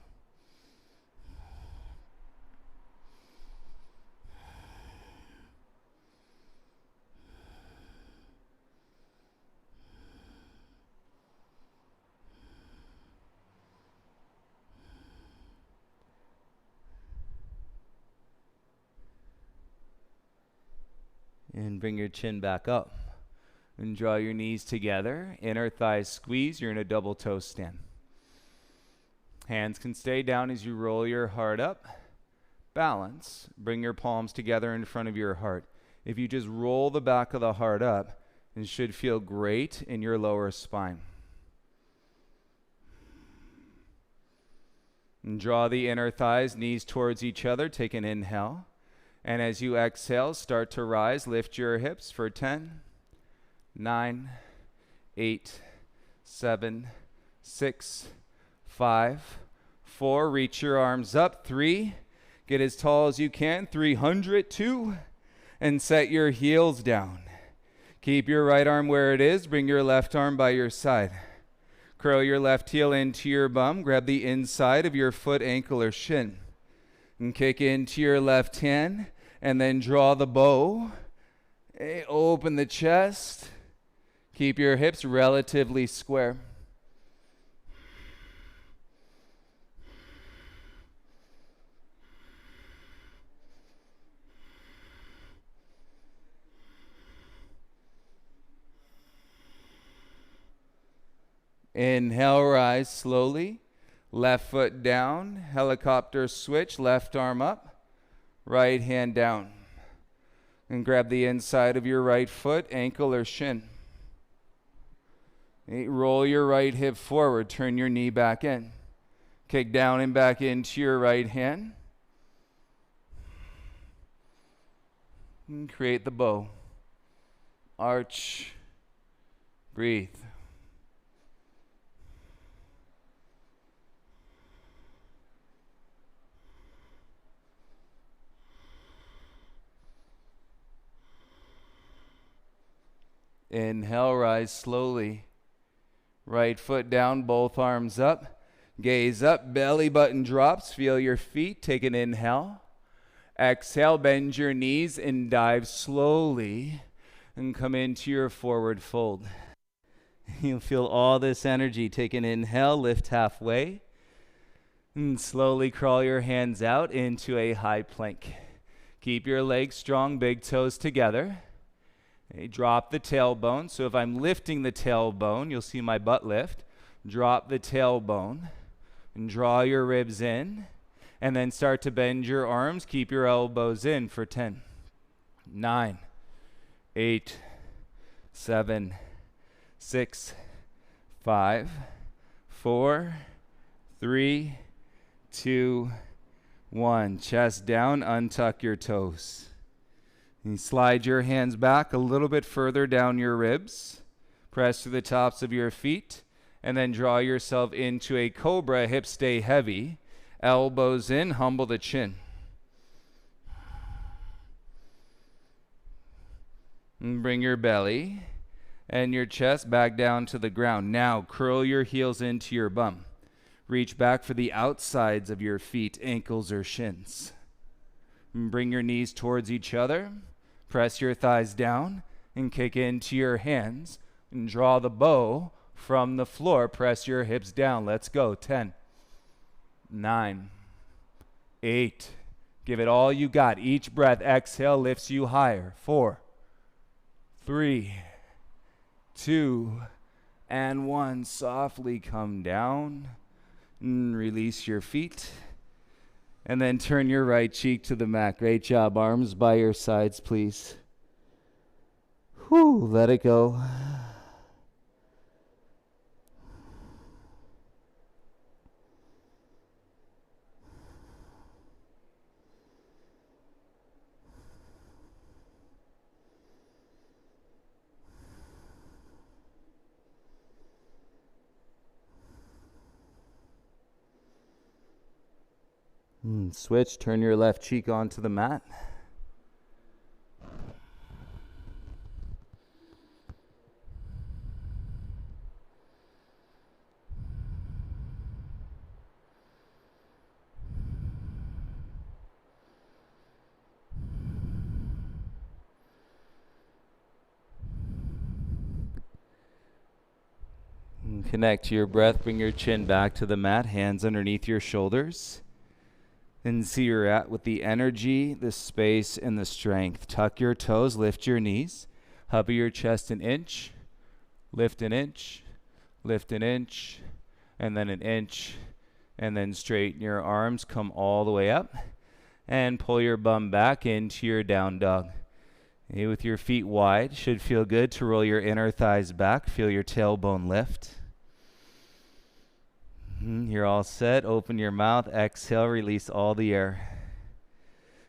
And bring your chin back up. And draw your knees together. Inner thighs squeeze. You're in a double toe stand. Hands can stay down as you roll your heart up. Balance. Bring your palms together in front of your heart. If you just roll the back of the heart up, it should feel great in your lower spine. And draw the inner thighs, knees towards each other. Take an inhale. And as you exhale, start to rise. Lift your hips for 10, 9, 8, 7, 6, 5, 4. Reach your arms up. 3. Get as tall as you can. 300. 2. And set your heels down. Keep your right arm where it is. Bring your left arm by your side. Curl your left heel into your bum. Grab the inside of your foot, ankle, or shin. And kick into your left hand. And then draw the bow. Open the chest. Keep your hips relatively square. Inhale, rise slowly. Left foot down, helicopter switch, left arm up, right hand down. And grab the inside of your right foot, ankle or shin. Roll your right hip forward, turn your knee back in. Kick down and back into your right hand. And create the bow. Arch. Breathe. Inhale, rise slowly. Right foot down, both arms up. Gaze up, belly button drops. Feel your feet. Take an inhale. Exhale, bend your knees and dive slowly and come into your forward fold. You'll feel all this energy. Take an inhale, lift halfway, and slowly crawl your hands out into a high plank. Keep your legs strong, big toes together. Drop the tailbone. So if I'm lifting the tailbone, you'll see my butt lift. Drop the tailbone and draw your ribs in. And then start to bend your arms. Keep your elbows in for 10, 9, 8, 7, 6, 5, 4, 3, 2, 1. Chest down, untuck your toes. And slide your hands back a little bit further down your ribs. Press to the tops of your feet. And then draw yourself into a cobra. Hips stay heavy. Elbows in, humble the chin. And bring your belly and your chest back down to the ground. Now curl your heels into your bum. Reach back for the outsides of your feet, ankles or shins. And bring your knees towards each other. Press your thighs down and kick into your hands. And draw the bow from the floor. Press your hips down. Let's go. 10, 9, 8. Give it all you got. Each breath, exhale, lifts you higher. 4, 3, 2, and 1. Softly come down and release your feet. And then turn your right cheek to the mat. Great job. Arms by your sides, please. Whew, let it go. Switch, turn your left cheek onto the mat. Connect to your breath, bring your chin back to the mat, hands underneath your shoulders. And see you're at with the energy, the space, and the strength. Tuck your toes, lift your knees, hover your chest an inch, lift an inch, lift an inch, and then an inch, and then straighten your arms, come all the way up, and pull your bum back into your down dog. With your feet wide, should feel good to roll your inner thighs back, feel your tailbone lift. You're all set. Open your mouth. Exhale. Release all the air.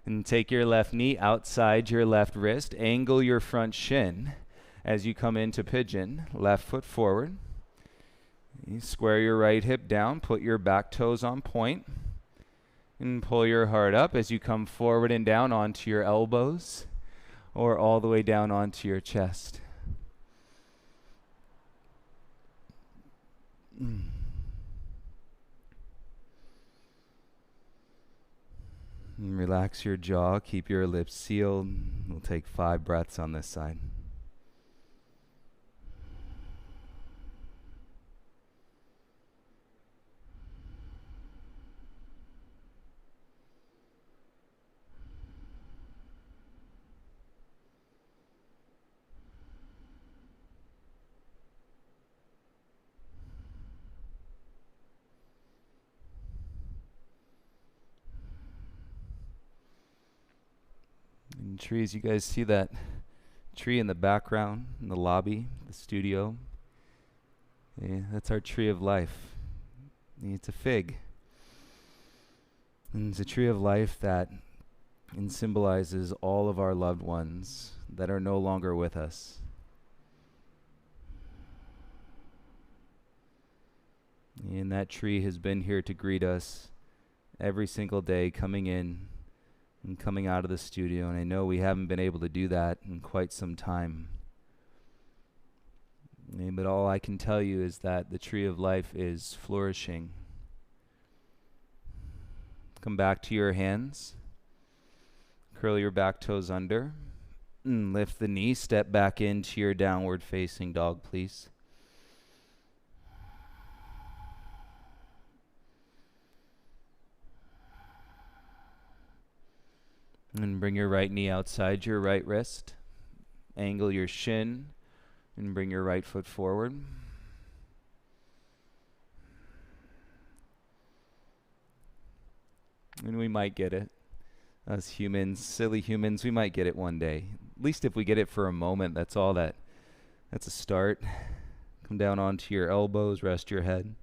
And take your left knee outside your left wrist. Angle your front shin as you come into pigeon. Left foot forward. You square your right hip down. Put your back toes on point. And pull your heart up as you come forward and down onto your elbows or all the way down onto your chest. And relax your jaw, keep your lips sealed. We'll take 5 breaths on this side. And trees, you guys see that tree in the background, in the lobby, the studio? Yeah, that's our tree of life. It's a fig. And it's a tree of life that symbolizes all of our loved ones that are no longer with us. And that tree has been here to greet us every single day, coming in and coming out of the studio. And I know we haven't been able to do that in quite some time. But all I can tell you is that the tree of life is flourishing. Come back to your hands. Curl your back toes under. And lift the knee. Step back into your downward facing dog, please. And bring your right knee outside your right wrist. Angle your shin and bring your right foot forward. And we might get it. Us humans, silly humans, we might get it one day. At least if we get it for a moment, that's a start. Come down onto your elbows, rest your head.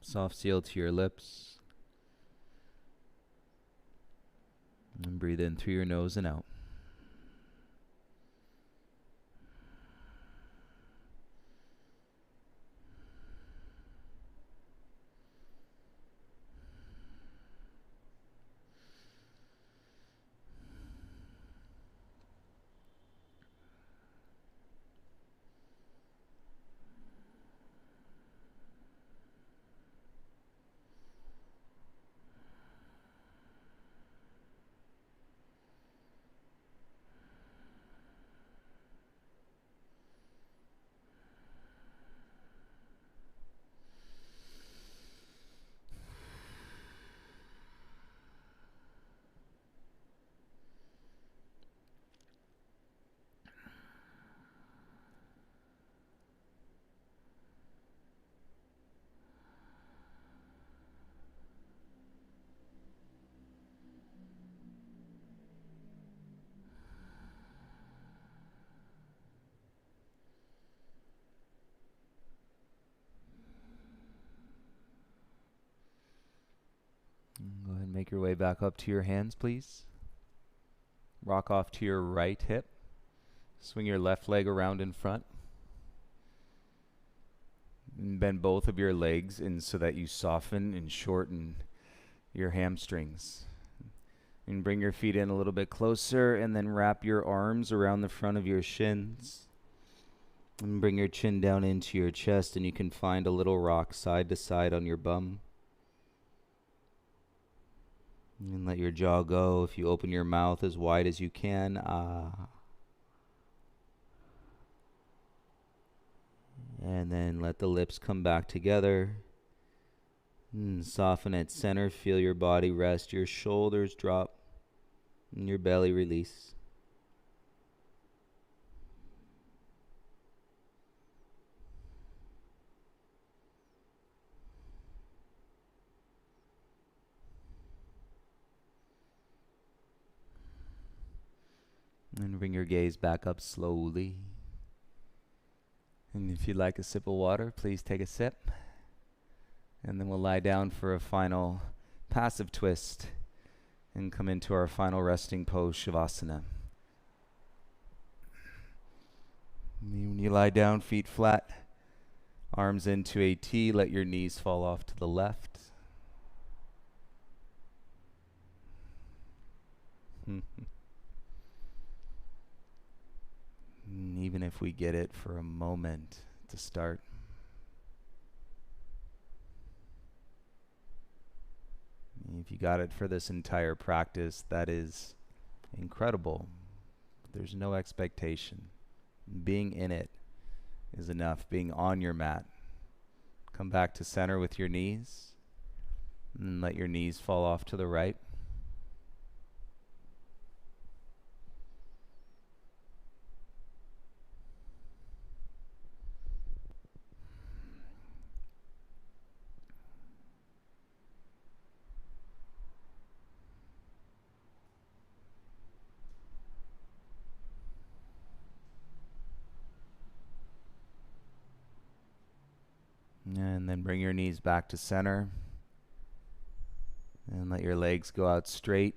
Soft seal to your lips. And breathe in through your nose and out. Go ahead and make your way back up to your hands, please. Rock off to your right hip. Swing your left leg around in front. And bend both of your legs in so that you soften and shorten your hamstrings. And bring your feet in a little bit closer and then wrap your arms around the front of your shins. And bring your chin down into your chest, and you can find a little rock side to side on your bum. And let your jaw go. If you open your mouth as wide as you can, and then let the lips come back together. And soften at center. Feel your body rest. Your shoulders drop. And your belly release. And bring your gaze back up slowly. And if you'd like a sip of water, please take a sip. And then we'll lie down for a final passive twist and come into our final resting pose, Shavasana. When you lie down, feet flat, arms into a T, let your knees fall off to the left. Even if we get it for a moment to start. If you got it for this entire practice, that is incredible. There's no expectation. Being in it is enough. Being on your mat. Come back to center with your knees. And let your knees fall off to the right. then bring your knees back to center. And let your legs go out straight.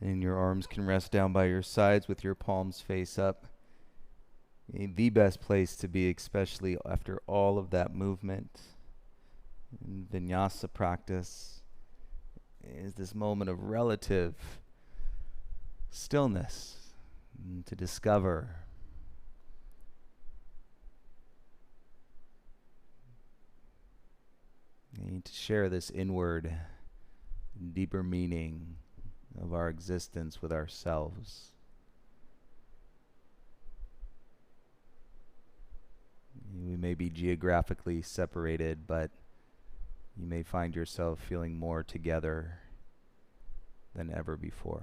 And your arms can rest down by your sides with your palms face up. The best place to be, especially after all of that movement in vinyasa practice, is this moment of relative stillness to discover and to share this inward, deeper meaning of our existence with ourselves. We may be geographically separated, but you may find yourself feeling more together than ever before.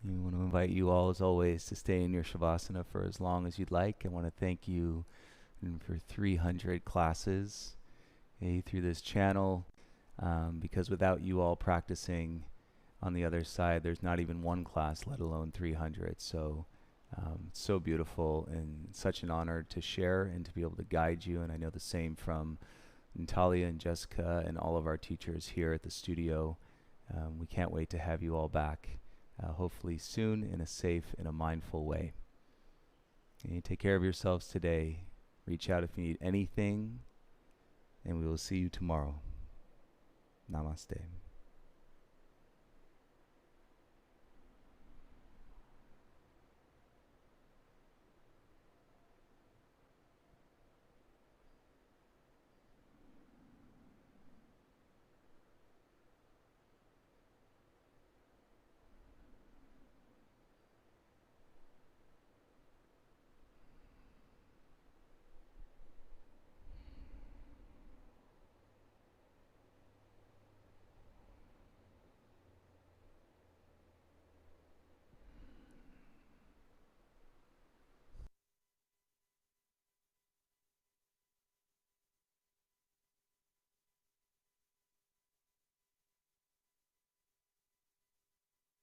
We want to invite you all, as always, to stay in your Shavasana for as long as you'd like. I want to thank you for 300 classes through this channel, because without you all practicing on the other side, there's not even one class, let alone 300. So it's so beautiful and such an honor to share and to be able to guide you. And I know the same from Natalia and Jessica and all of our teachers here at the studio. We can't wait to have you all back. Hopefully soon, in a safe and a mindful way. And you take care of yourselves today. Reach out if you need anything, and we will see you tomorrow. Namaste.